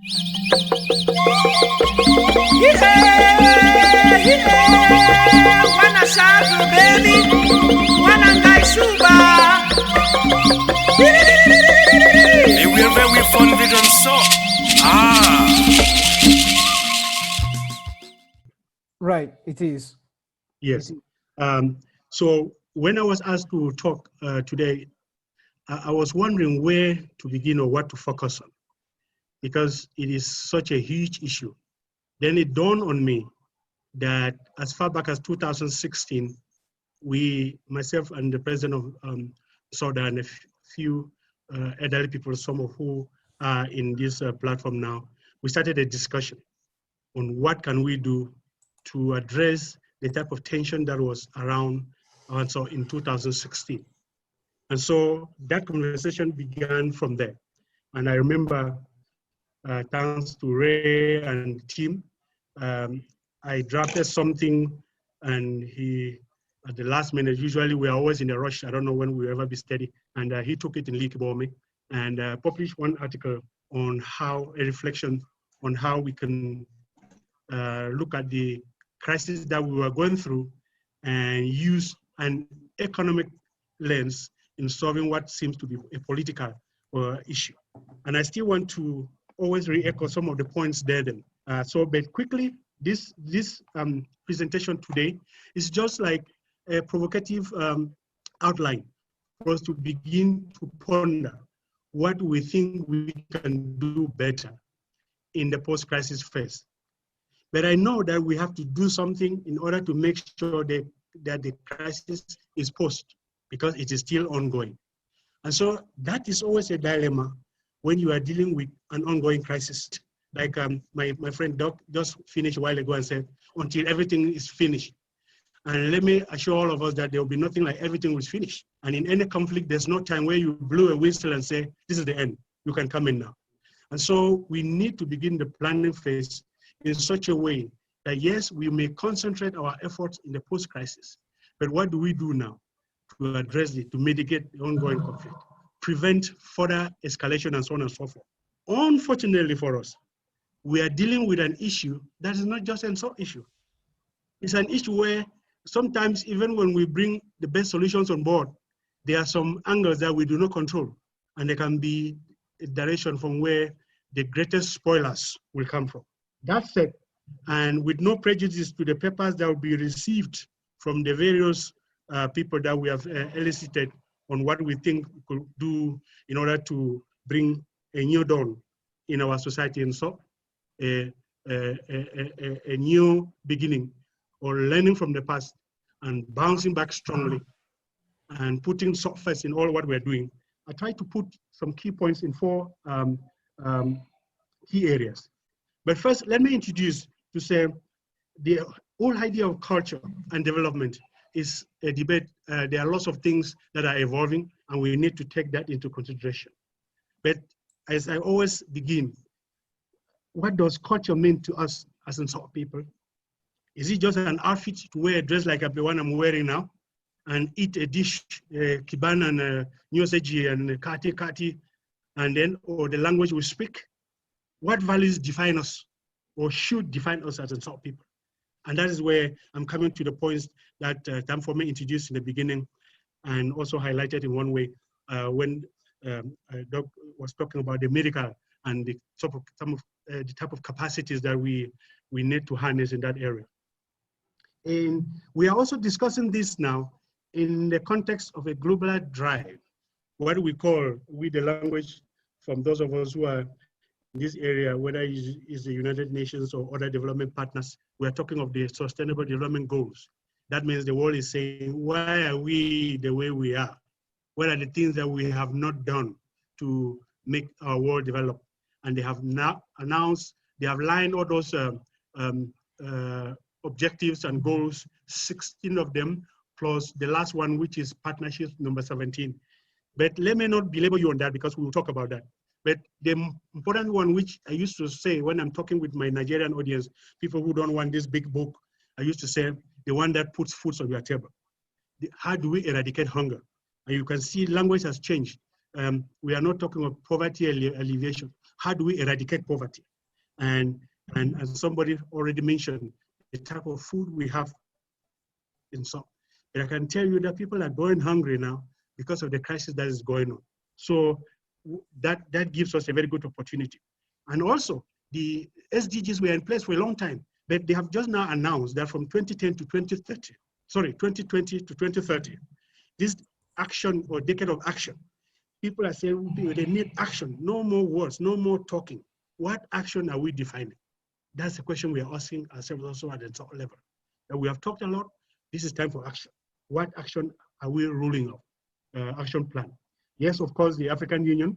Wanna shadow, baby. Wanna guy suba. Hey, we are very fun with them so. Right, it is. Yes. So when I was asked to talk today, I was wondering where to begin or what to focus on, because it is such a huge issue. Then it dawned on me that as far back as 2016, myself and the president of SODA and a few elderly people, some of who are in this platform now, we started a discussion on what can we do to address the type of tension that was around also in 2016. And so that conversation began from there. And I remember, thanks to Ray and team, I drafted something, and he, at the last minute, usually we are always in a rush, I don't know when we'll ever be steady, and he took it in Likibome and published one article on how, a reflection on how we can look at the crisis that we were going through and use an economic lens in solving what seems to be a political issue. And I still want to always re-echo some of the points there then. But quickly, this presentation today is just like a provocative outline for us to begin to ponder what we think we can do better in the post-crisis phase. But I know that we have to do something in order to make sure that the crisis is post, because it is still ongoing. And so that is always a dilemma when you are dealing with an ongoing crisis. Like my friend Doc just finished a while ago and said, until everything is finished. And let me assure all of us that there will be nothing like everything was finished. And in any conflict, there's no time where you blow a whistle and say, this is the end, you can come in now. And so we need to begin the planning phase in such a way that yes, we may concentrate our efforts in the post-crisis, but what do we do now to address it, to mitigate the ongoing conflict, prevent further escalation and so on and so forth? Unfortunately for us, we are dealing with an issue that is not just an issue. It's an issue where sometimes even when we bring the best solutions on board, there are some angles that we do not control, and there can be a direction from where the greatest spoilers will come from. That said, and with no prejudice to the papers that will be received from the various people that we have elicited on what we think we could do in order to bring a new dawn in our society, and so a new beginning, or learning from the past and bouncing back strongly and putting surface in all what we're doing. I try to put some key points in 4 key areas. But first, let me introduce to say the whole idea of culture and development is a debate. There are lots of things that are evolving, and we need to take that into consideration. But as I always begin, what does culture mean to us as Nsawam people? Is it just an outfit to wear a dress like the one I'm wearing now, and eat a dish, kiban and nyoseji and kati, and then, or the language we speak? What values define us or should define us as Nsawam people? And that is where I'm coming to the points that Mfoomi introduced in the beginning and also highlighted in one way when Doc was talking about the medical and the type of capacities that we need to harness in that area. And we are also discussing this now in the context of a global drive, what we call, with the language from those of us who are in this area, whether it's the United Nations or other development partners, we are talking of the Sustainable Development Goals. That means the world is saying, why are we the way we are? What are the things that we have not done to make our world develop? And they have now announced, they have lined all those objectives and goals, 16 of them, plus the last one, which is partnership number 17. But let me not belabor you on that, because we will talk about that. But the important one, which I used to say when I'm talking with my Nigerian audience, people who don't want this big book, I used to say, the one that puts food on your table. How do we eradicate hunger? And you can see language has changed. We are not talking of poverty alleviation. how do we eradicate poverty? And somebody already mentioned the type of food we have in Seoul. But I can tell you that people are going hungry now because of the crisis that is going on. So that gives us a very good opportunity. And also, the SDGs were in place for a long time, but they have just now announced that from 2010 to 2030, sorry, 2020 to 2030, this action or decade of action, people are saying they need action, no more words, no more talking. What action are we defining? That's the question we are asking ourselves also at the top level. And we have talked a lot, this is time for action. What action are we rolling out? Action plan. Yes, of course, the African Union,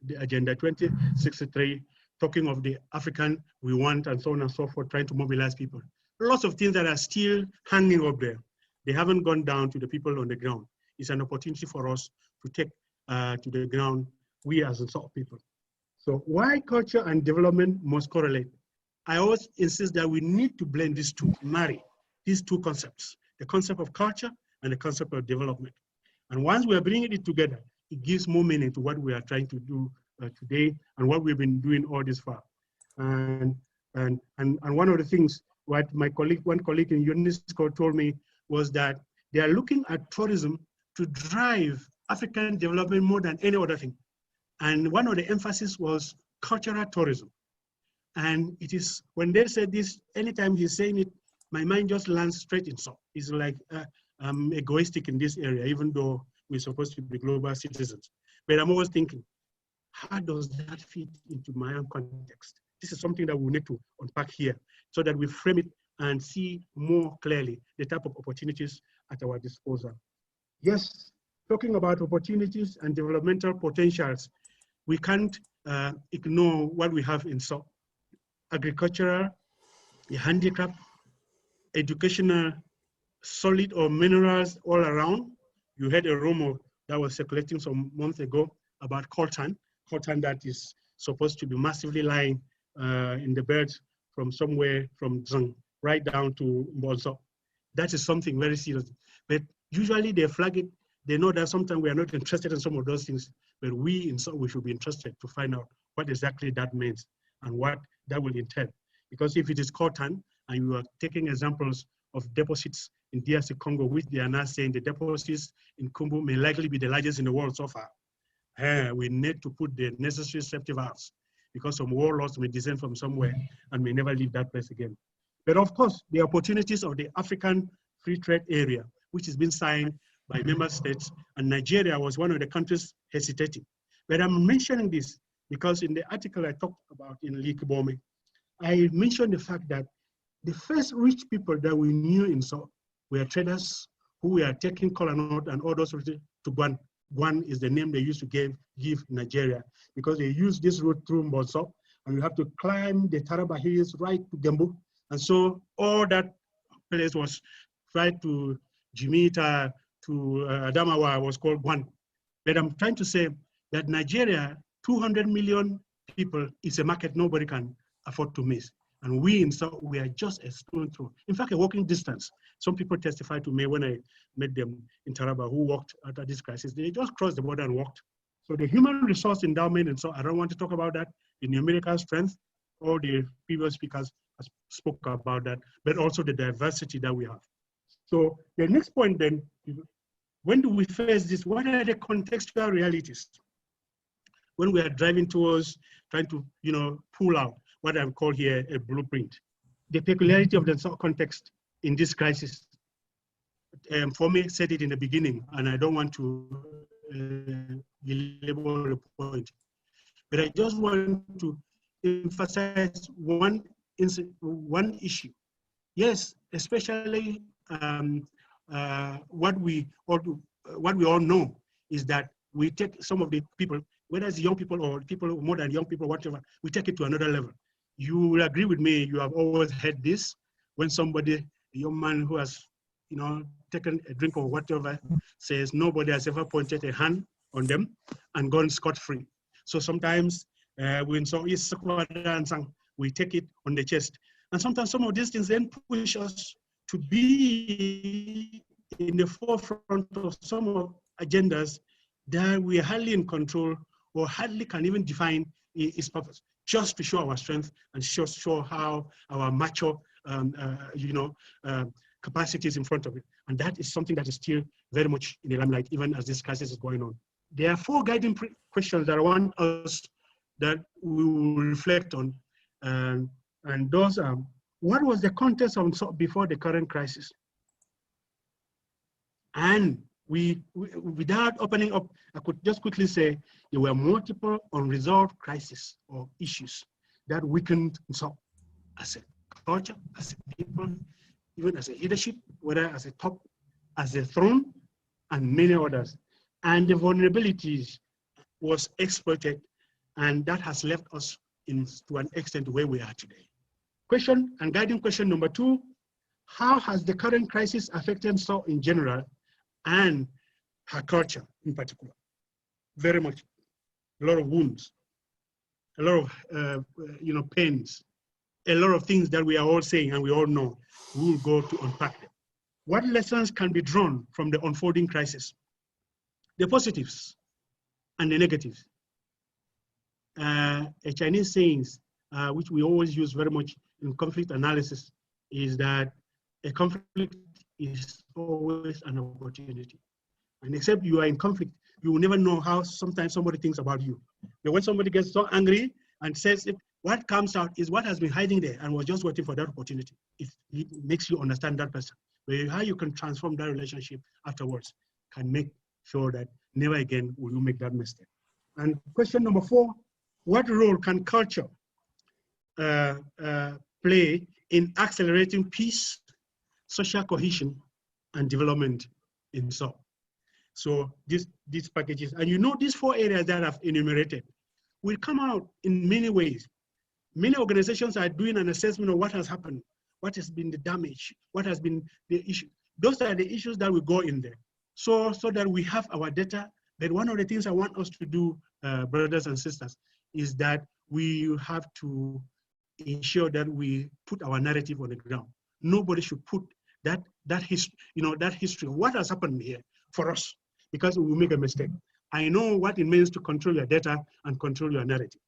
the Agenda 2063, talking of the African we want and so on and so forth, trying to mobilize people. Lots of things that are still hanging up there. They haven't gone down to the people on the ground. It's an opportunity for us to take to the ground, we as a sort of people. So why culture and development must correlate? I always insist that we need to blend these two, marry these two concepts, the concept of culture and the concept of development. And once we are bringing it together, it gives more meaning to what we are trying to do today and what we've been doing all this far. And one of the things what one colleague in UNESCO told me was that they are looking at tourism to drive African development more than any other thing. And one of the emphasis was cultural tourism. And it is, when they said this, anytime he's saying it, my mind just lands straight in Seoul. It's like I'm egoistic in this area, even though we're supposed to be global citizens. But I'm always thinking, how does that fit into my own context? This is something that we need to unpack here so that we frame it and see more clearly the type of opportunities at our disposal. Yes, talking about opportunities and developmental potentials, we can't ignore what we have in Seoul. Agricultural, the handicraft, educational, solid or minerals all around. You had a rumor that was circulating some months ago about coltan that is supposed to be massively lying in the beds from somewhere from Zheng right down to Bonso. That is something very serious. But usually they flag it. They know that sometimes we are not interested in some of those things, but we should be interested to find out what exactly that means and what that will entail. Because if it is coltan, and you are taking examples of deposits in DRC Congo, which they are now saying the deposits in Kumbu may likely be the largest in the world so far. We need to put the necessary safety valves because some warlords may descend from somewhere and may never leave that place again. But of course, the opportunities of the African Free Trade Area, which has been signed by member states, and Nigeria was one of the countries hesitating. But I'm mentioning this because in the article I talked about in Likibome, I mentioned the fact that the first rich people that we knew in Seoul were traders who were taking kola nut and all those to Guan. Guan is the name they used to give Nigeria because they used this route through Mboso, and you have to climb the Taraba Hills right to Gembu. And so all that place was right to Jimita, to Adamawa was called Guan. But I'm trying to say that Nigeria, 200 million people, is a market nobody can afford to miss. And we in South, we are just a stone throw. In fact, a walking distance. Some people testified to me when I met them in Taraba who walked after this crisis. They just crossed the border and walked. So the human resource endowment, and so I don't want to talk about that, the numerical strength, all the previous speakers spoke about that, but also the diversity that we have. So the next point then, when do we face this? What are the contextual realities? When we are driving towards trying to, pull out what I call here a blueprint. The peculiarity of the context in this crisis. Mfoomi said it in the beginning, and I don't want to belabor the point, but I just want to emphasize one issue. Yes, especially what we all know is that we take some of the people, whether it's young people or people more than young people, whatever, we take it to another level. You will agree with me, you have always heard this, when somebody, a young man who has, taken a drink or whatever, says nobody has ever pointed a hand on them and gone scot-free. So sometimes we take it on the chest. And sometimes some of these things then push us to be in the forefront of some of agendas that we are hardly in control or hardly can even define its purpose, just to show our strength and show how our mature, capacities in front of it. And that is something that is still very much in the limelight, even as this crisis is going on. There are 4 guiding questions that I want us that we will reflect on. And those are, what was the context of before the current crisis? And without opening up, I could just quickly say there were multiple unresolved crises or issues that weakened Seoul as a culture, as a people, even as a leadership, whether as a top, as a throne, and many others. And the vulnerabilities was exploited, and that has left us to an extent where we are today. Question and guiding question number 2, how has the current crisis affected Seoul in general and her culture in particular? Very much, a lot of wounds, a lot of pains, a lot of things that we are all saying and we all know. We will go to unpack them. What lessons can be drawn from the unfolding crisis? The positives and the negatives. A Chinese saying, which we always use very much in conflict analysis, is that a conflict is always an opportunity. And except you are in conflict, you will never know how sometimes somebody thinks about you. But when somebody gets so angry and says it, what comes out is what has been hiding there and was just waiting for that opportunity. It makes you understand that person. But how you can transform that relationship afterwards can make sure that never again will you make that mistake. And question number 4, what role can culture play in accelerating peace, social cohesion, and development in Seoul? So these packages, and these 4 areas that I've enumerated will come out in many ways. Many organizations are doing an assessment of what has happened, what has been the damage, what has been the issue. Those are the issues that will go in there. So that we have our data. But one of the things I want us to do, brothers and sisters, is that we have to ensure that we put our narrative on the ground. Nobody should put that history of what has happened here for us, because we will make a mistake. I know what it means to control your data and control your narrative.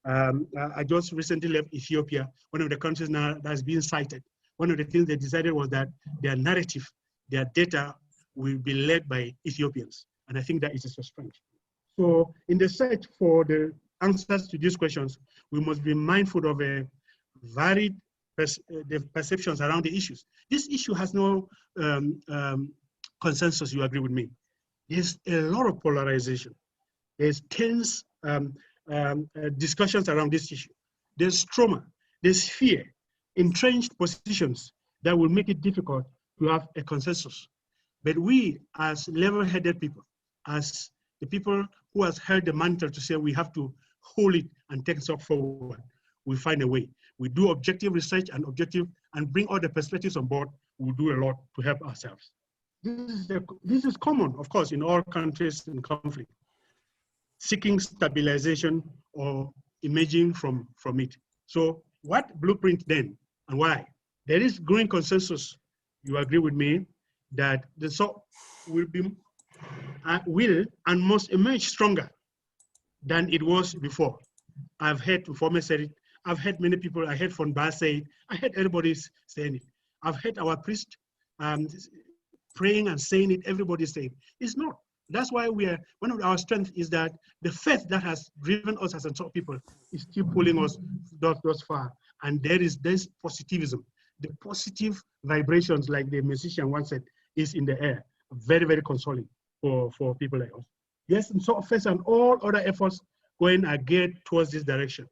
I just recently left Ethiopia, one of the countries now that's being cited. One of the things they decided was that their narrative, their data will be led by Ethiopians. And I think that is a strength. So in the search for the answers to these questions, we must be mindful of a varied the perceptions around the issues. This issue has no consensus, you agree with me. There's a lot of polarization. There's tense discussions around this issue. There's trauma, there's fear, entrenched positions that will make it difficult to have a consensus. But we, as level-headed people, as the people who has heard the mantra to say we have to hold it and take it forward, we find a way. We do objective research and bring all the perspectives on board. We'll do a lot to help ourselves. This is common, of course, in all countries in conflict, seeking stabilization or emerging from it. So what blueprint then and why? There is growing consensus, you agree with me, that the Seoul will and must emerge stronger than it was before. I've heard Mfoomi say it. I've heard many people, I heard Bong'Abaa say it. I heard everybody saying it. I've heard our priest praying and saying it, everybody's saying it. It's not. That's why one of our strengths is that the faith that has driven us as a Seoul people is still pulling us thus far. And there's positivism. The positive vibrations, like the musician once said, is in the air. Very, very consoling for people like us. Yes, and so first and all other efforts going are geared towards this direction.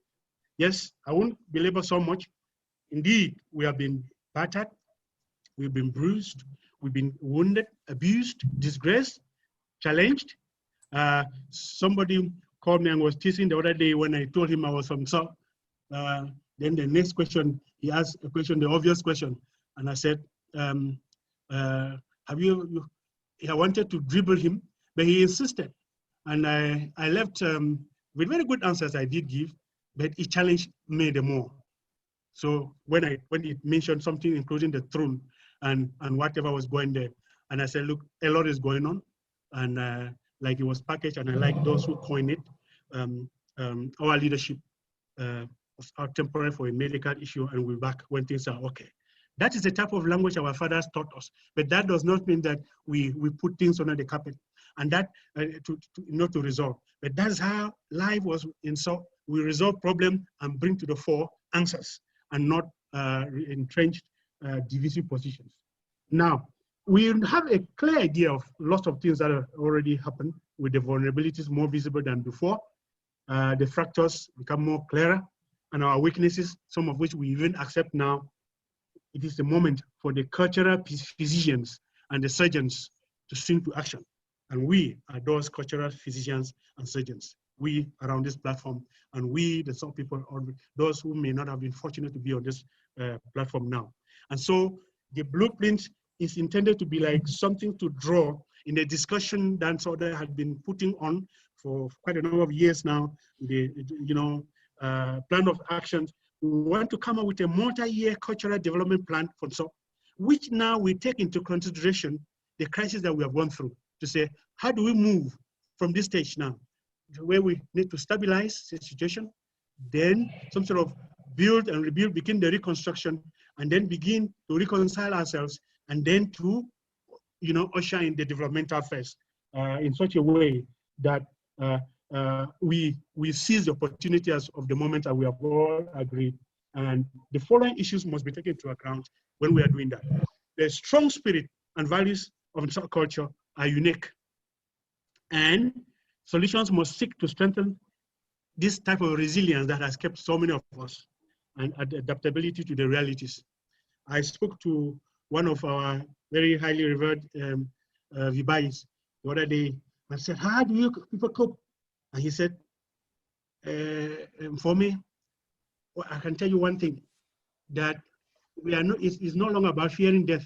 Yes, I won't belabor so much. Indeed, we have been battered, we've been bruised, we've been wounded, abused, disgraced, challenged. Somebody called me and was teasing the other day when I told him I was from Seoul. Then the next question, he asked a question, the obvious question. And I said, I wanted to dribble him, but he insisted. And I left with very good answers I did give, but he challenged me the more. So when it mentioned something, including the throne and whatever was going there, and I said, look, a lot is going on. And like it was packaged, and I like those who coined it. our leadership are temporary for a medical issue and we're back when things are okay. That is the type of language our fathers taught us, but that does not mean that we put things under the carpet and that not to resolve. But that's how life was in. So we resolve problem and bring to the fore answers and not entrenched divisive positions. Now, we have a clear idea of lots of things that have already happened with the vulnerabilities more visible than before. The fractures become more clearer and our weaknesses, some of which we even accept now. It is the moment for the cultural physicians and the surgeons to swing to action. And we are those cultural physicians and surgeons. We around this platform, and we, the some people, or those who may not have been fortunate to be on this platform now. And so the blueprint is intended to be like something to draw in the discussion that Soda had been putting on for quite a number of years now. The plan of action. We want to come up with a multi-year cultural development plan for so, which now we take into consideration the crisis that we have gone through to say, how do we move from this stage now, where we need to stabilize the situation, then some sort of build and rebuild, begin the reconstruction, and then begin to reconcile ourselves, and then to, usher in the developmental phase in such a way that we seize the opportunities of the moment that we have all agreed. And the following issues must be taken into account when we are doing that. The strong spirit and values of culture are unique. And solutions must seek to strengthen this type of resilience that has kept so many of us and adaptability to the realities. I spoke to one of our very highly revered Vibais the other day and said, how do you people cope? And he said, for me, well, I can tell you one thing, that we are not, it's no longer about fearing death.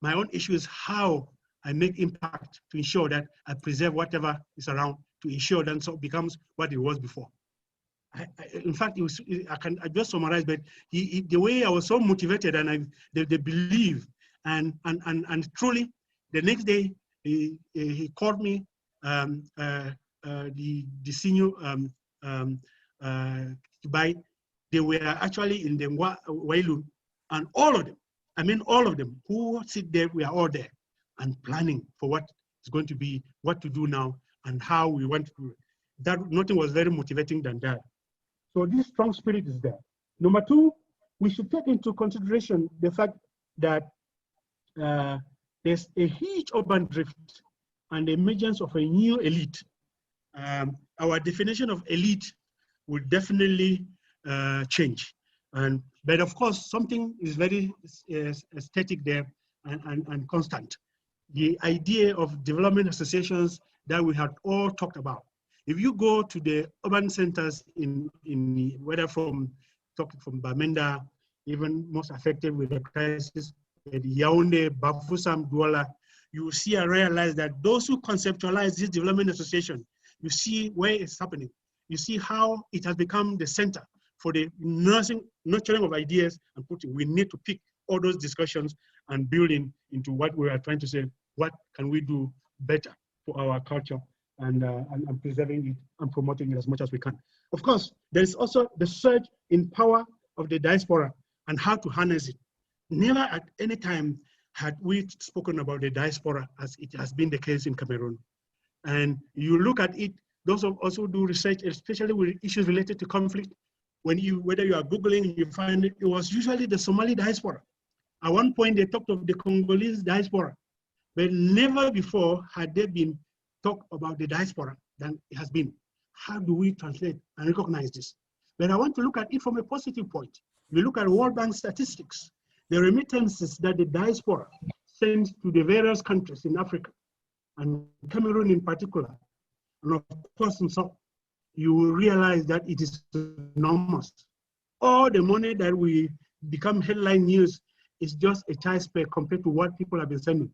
My own issue is how I make impact to ensure that I preserve whatever is around, to ensure that so it becomes what it was before. In fact, I just summarize, but the way I was so motivated and the belief, and truly, the next day he called me, the senior by, they were actually in the Wailu, and all of them, I mean all of them who sit there, we are all there and planning for what is going to be, what to do now, and how we want to do it. That nothing was very motivating than that. So this strong spirit is there. Number two, we should take into consideration the fact that there's a huge urban drift and the emergence of a new elite. Our definition of elite will definitely change. But of course, something is very static there and constant. The idea of development associations that we had all talked about. If you go to the urban centers in whether from Bamenda, even most affected with the crisis, the Yaoundé, Bafoussam, Douala, you see and realize that those who conceptualize this development association, you see where it's happening. You see how it has become the center for the nurturing of ideas and putting. We need to pick all those discussions and building into what we are trying to say, what can we do better for our culture and preserving it and promoting it as much as we can. Of course, there is also the surge in power of the diaspora and how to harness it. Never at any time had we spoken about the diaspora as it has been the case in Cameroon. And you look at it, those of us who do research, especially with issues related to conflict, whether you are Googling, you find it was usually the Somali diaspora. At one point, they talked of the Congolese diaspora, but never before had there been talk about the diaspora than it has been. How do we translate and recognize this? But I want to look at it from a positive point. We look at World Bank statistics, the remittances that the diaspora sends to the various countries in Africa, and Cameroon in particular, and of course in South, you will realize that it is enormous. All the money that we become headline news is just a child's play compared to what people have been sending.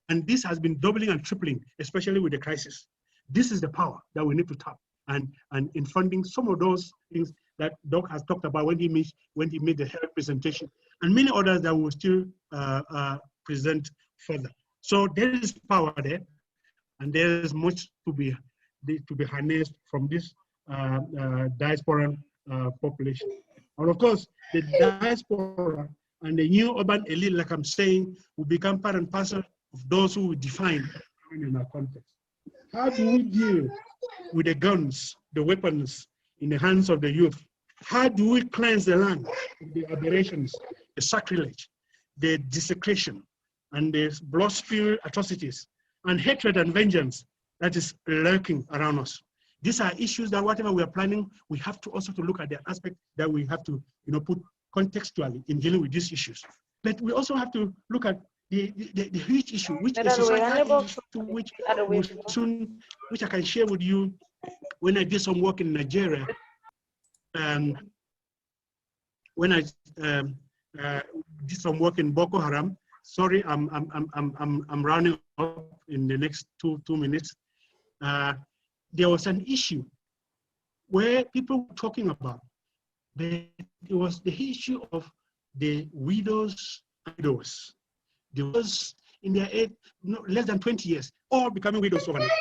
And this has been doubling and tripling, especially with the crisis. This is the power that we need to tap. And in funding some of those things that Doc has talked about when he made the health presentation, and many others that we will still present further. So there is power there, and there is much to be harnessed from this diaspora population. And of course, the diaspora and the new urban elite, like I'm saying, will become part and parcel of those who will define in our context. How do we deal with the guns, the weapons in the hands of the youth? How do we cleanse the land of the aberrations, the sacrilege, the desecration, and the blood-spewing atrocities, and hatred and vengeance that is lurking around us? These are issues that whatever we are planning, we have to also to look at the aspect that we have to, put contextually in dealing with these issues. But we also have to look at the huge issue, which is societal issue, which I can share with you when I did some work in Nigeria. When I did some work in Boko Haram. Sorry, I'm rounding up in the next two minutes. There was an issue where people were talking about, it was the issue of the widows and widowers. They was in their age, less than 20 years, all becoming widows overnight.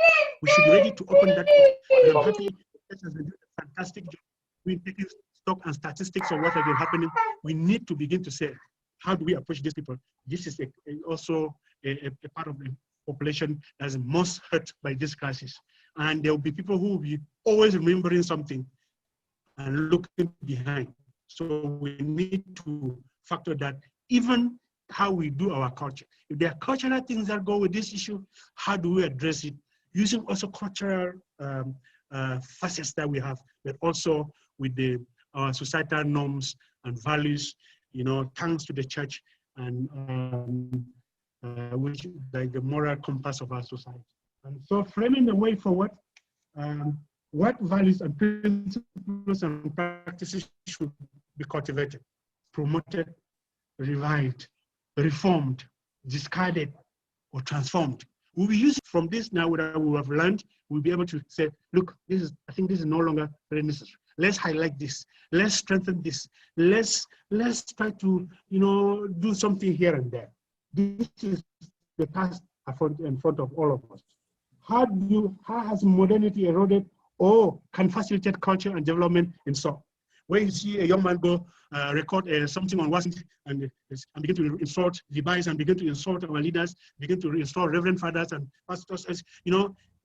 We should be ready to open that up. And I'm happy this has been a fantastic job. We're taking stock and statistics of what has been happening. We need to begin to say, how do we approach these people? This is also a part of the population that is most hurt by this crisis. And there will be people who will be always remembering something and looking behind. So we need to factor that even how we do our culture. If there are cultural things that go with this issue, how do we address it? Using also cultural facets that we have, but also with our societal norms and values, thanks to the church and which like the moral compass of our society. And so framing the way forward, what values and principles and practices should be cultivated, promoted, revived, reformed, discarded, or transformed. We'll be using from this now that we have learned, we'll be able to say, look, I think this is no longer very necessary. Let's highlight this. Let's strengthen this. Let's try to, do something here and there. This is the task in front of all of us. How has modernity eroded or can facilitate culture and development in Seoul? Where you see a young man go record something on Washington and begin to insult device and begin to insult our leaders, begin to insult reverend fathers and pastors,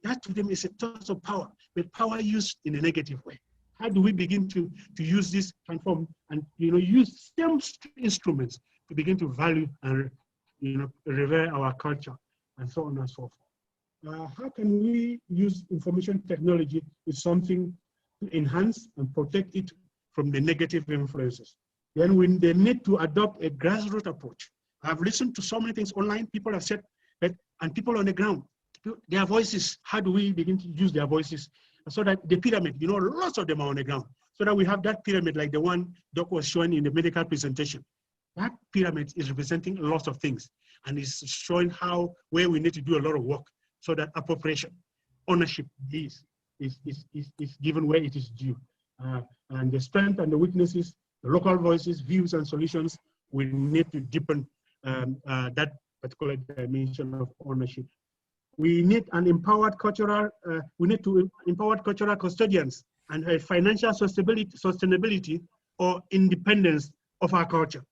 that to them is a source of power, but power used in a negative way. How do we begin to use this transform and use STEM instruments to begin to value and revere our culture and so on and so forth? How can we use information technology with something to enhance and protect it from the negative influences? Then we need to adopt a grassroots approach. I've listened to so many things online, people have said, and people on the ground, their voices, how do we begin to use their voices? So that the pyramid, lots of them are on the ground. So that we have that pyramid like the one Doc was showing in the medical presentation. That pyramid is representing lots of things and is showing where we need to do a lot of work so that appropriation, ownership is given where it is due. And the strength and the weaknesses, the local voices, views and solutions, we need to deepen that particular dimension of ownership. We need an empowered cultural, empowered cultural custodians and financial sustainability or independence of our culture.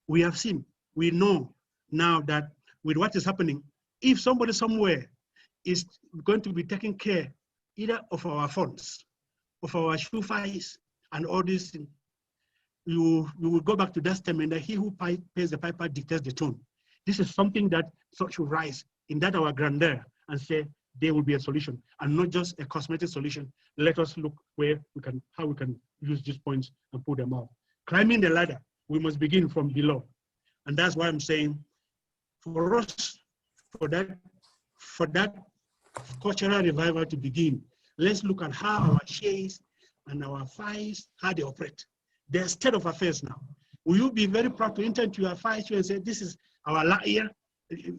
We have seen, we know now that with what is happening, if somebody somewhere is going to be taking care either of our funds, of our shoe files, and all these things, you will go back to that statement that he who pays the piper dictates the tune. This is something that should rise in that our grandeur and say there will be a solution and not just a cosmetic solution. Let us look how we can use these points and put them out. Climbing the ladder, we must begin from below. And that's why I'm saying for us, for that cultural revival to begin, let's look at how our shares and our files, how they operate. Their state of affairs now. Will you be very proud to enter into your files and say, this is our year?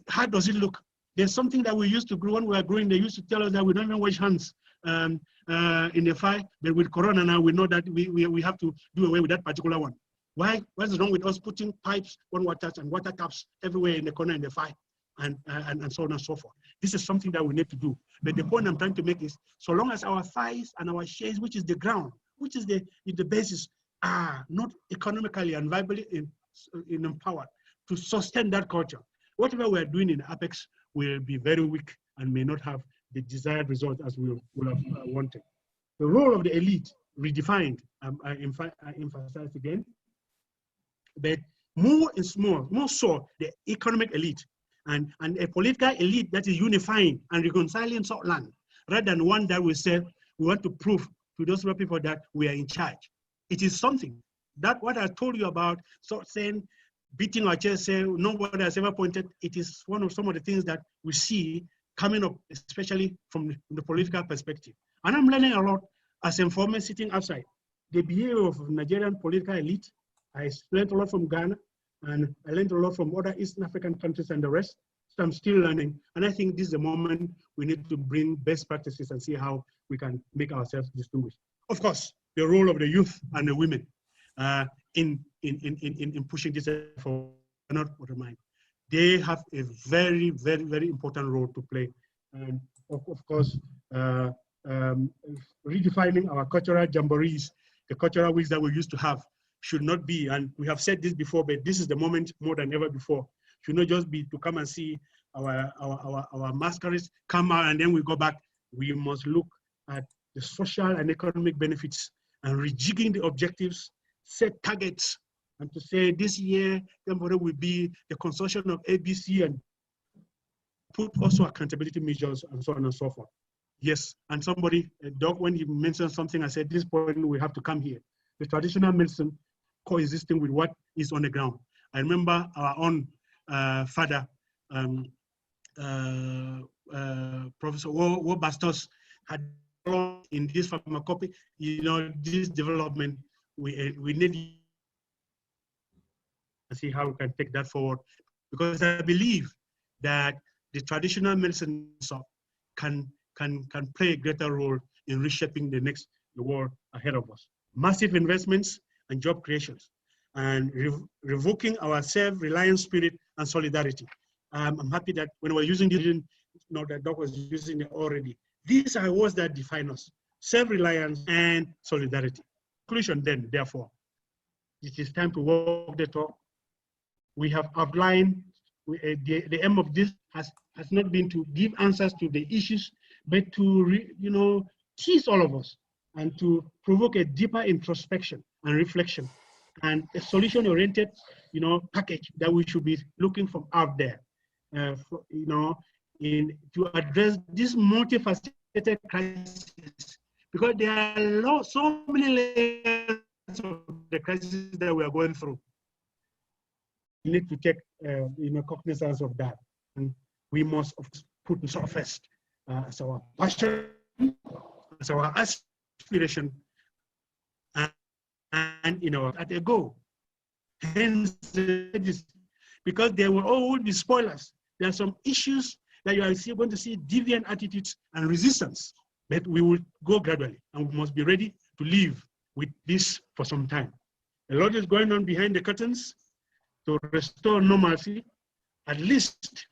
How does it look? There's something that we used to grow when we were growing. They used to tell us that we don't even wash hands in the fire, but with Corona now, we know that we have to do away with that particular one. Why? What's wrong with us putting pipes, on water and water taps everywhere in the corner in the fire? and so on and so forth. This is something that we need to do. But the point I'm trying to make is, so long as our thighs and our shades, which is the ground, which is the basis, are not economically and viably empowered to sustain that culture, whatever we are doing in Apex will be very weak and may not have the desired result as we would have wanted. The role of the elite, redefined, I emphasize again, but more so the economic elite and a political elite that is unifying and reconciling Southland, rather than one that will say, we want to prove to those people that we are in charge. It is something that what I told you about, so saying, beating our chest, say nobody has ever pointed, it is one of some of the things that we see coming up, especially from the political perspective. And I'm learning a lot as Mfoomi sitting outside. The behavior of Nigerian political elite, I learned a lot from Ghana, and I learned a lot from other Eastern African countries and the rest. So I'm still learning. And I think this is the moment we need to bring best practices and see how we can make ourselves distinguished. Of course, the role of the youth and the women in pushing this forward, not mind. They have a very, very, very important role to play. And of course, redefining our cultural jamborees, the cultural weeks that we used to have, should not be, and we have said this before, but this is the moment more than ever before, should not just be to come and see our masquerades come out and then we go back. We must look at the social and economic benefits and rejigging the objectives, set targets, and to say this year, everybody will be the consortium of ABC, and put also accountability measures and so on and so forth. Yes, and somebody, Doc, when he mentioned something, I said, this point we have to come here. The traditional medicine coexisting with what is on the ground. I remember our own father, Professor Wo Bastos, had in this pharmacopy, this development, we need to see how we can take that forward, because I believe that the traditional medicine can play a greater role in reshaping the world ahead of us. Massive investments and job creations, and revoking our self-reliance spirit and solidarity. I'm happy that when we're using this, that Doc was using it already. These are words that define us: self-reliance and solidarity. Conclusion then, therefore, it is time to walk the talk. We have outlined, the aim of this has not been to give answers to the issues, but to tease all of us and to provoke a deeper introspection and reflection and a solution-oriented, package that we should be looking from out there, to address this multifaceted crisis, because there are so many layers of the crisis that we are going through. We need to take, cognizance of that, and we must of course put this first as our passion, as our aspiration, and at a goal. Hence, because there will always be spoilers. There are some issues that you are going to see deviant attitudes and resistance, but we will go gradually, and we must be ready to live with this for some time. A lot is going on behind the curtains to restore normalcy, at least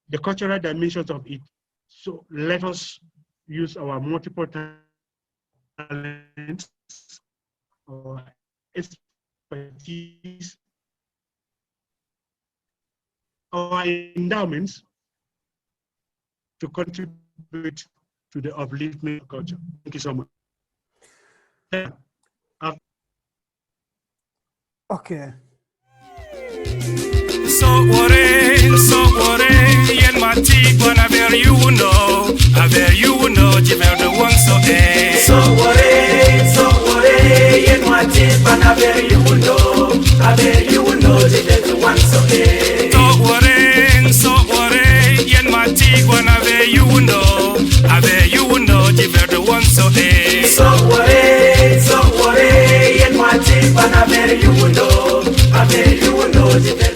the cultural dimensions of it. So let us use our multiple talents, our expertise, our endowments to contribute to the upliftment of culture. Thank you so much. Okay. So worry, yen mati bona ver you know, tu ver the one so eh. So worry, yen mati bona ver you know, tu ver the one so eh. So worry, yen mati bona ver you know, tu ver the one so eh. So worry, yen mati bona ver you know, tu ver